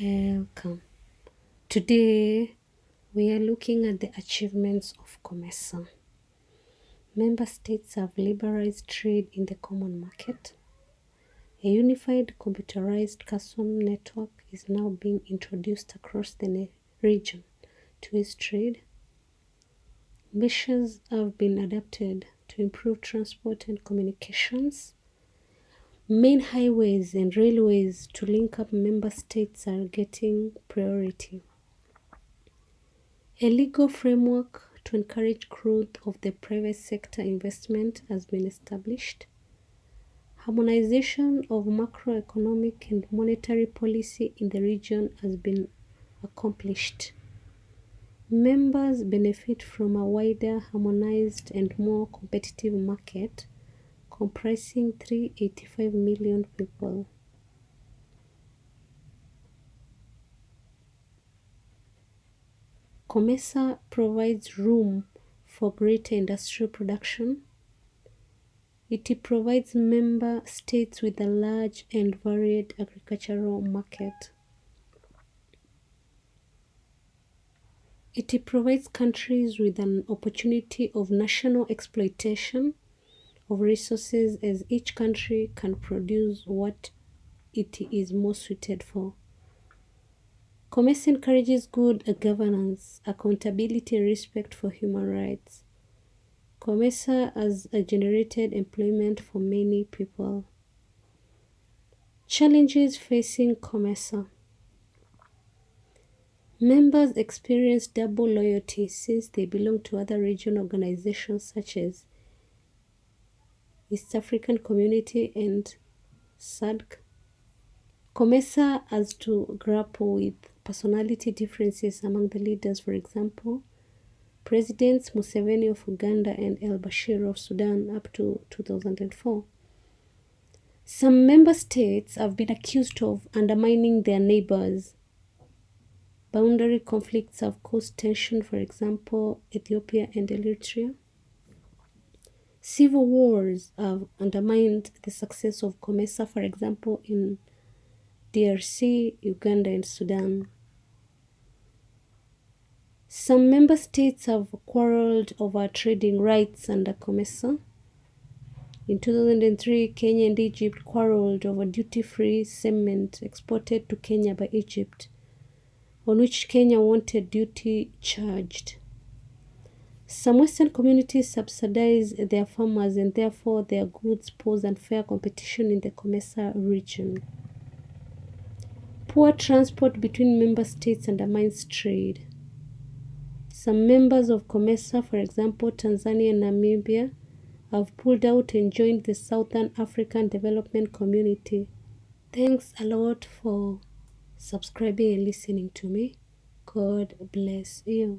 Welcome. Today we are looking at the achievements of COMESA. Member states have liberalized trade in the common market. A unified computerized customs network is now being introduced across the region to ease trade. Measures have been adapted to improve transport and communications. Main highways and railways to link up member states are getting priority. A legal framework to encourage growth of the private sector investment has been established. Harmonization of macroeconomic and monetary policy in the region has been accomplished. Members benefit from a wider, harmonized and more competitive market comprising 385 million people. COMESA provides room for greater industrial production. It provides member states with a large and varied agricultural market. It provides countries with an opportunity of national exploitation of resources as each country can produce what it is most suited for. COMESA encourages good governance, accountability and respect for human rights. COMESA has generated employment for many people. Challenges facing COMESA. Members experience double loyalty since they belong to other regional organizations such as East African Community and SADC. COMESA has to grapple with personality differences among the leaders. For example, Presidents Museveni of Uganda and al-Bashir of Sudan up to 2004. Some member states have been accused of undermining their neighbors. Boundary conflicts have caused tension, for example, Ethiopia and Eritrea. Civil wars have undermined the success of COMESA, for example, in DRC, Uganda, and Sudan. Some member states have quarreled over trading rights under COMESA. In 2003, Kenya and Egypt quarreled over duty-free cement exported to Kenya by Egypt, on which Kenya wanted duty charged. Some Western communities subsidize their farmers and therefore their goods pose unfair competition in the COMESA region. Poor transport between member states undermines trade. Some members of COMESA, for example, Tanzania and Namibia, have pulled out and joined the Southern African Development Community. Thanks a lot for subscribing and listening to me. God bless you.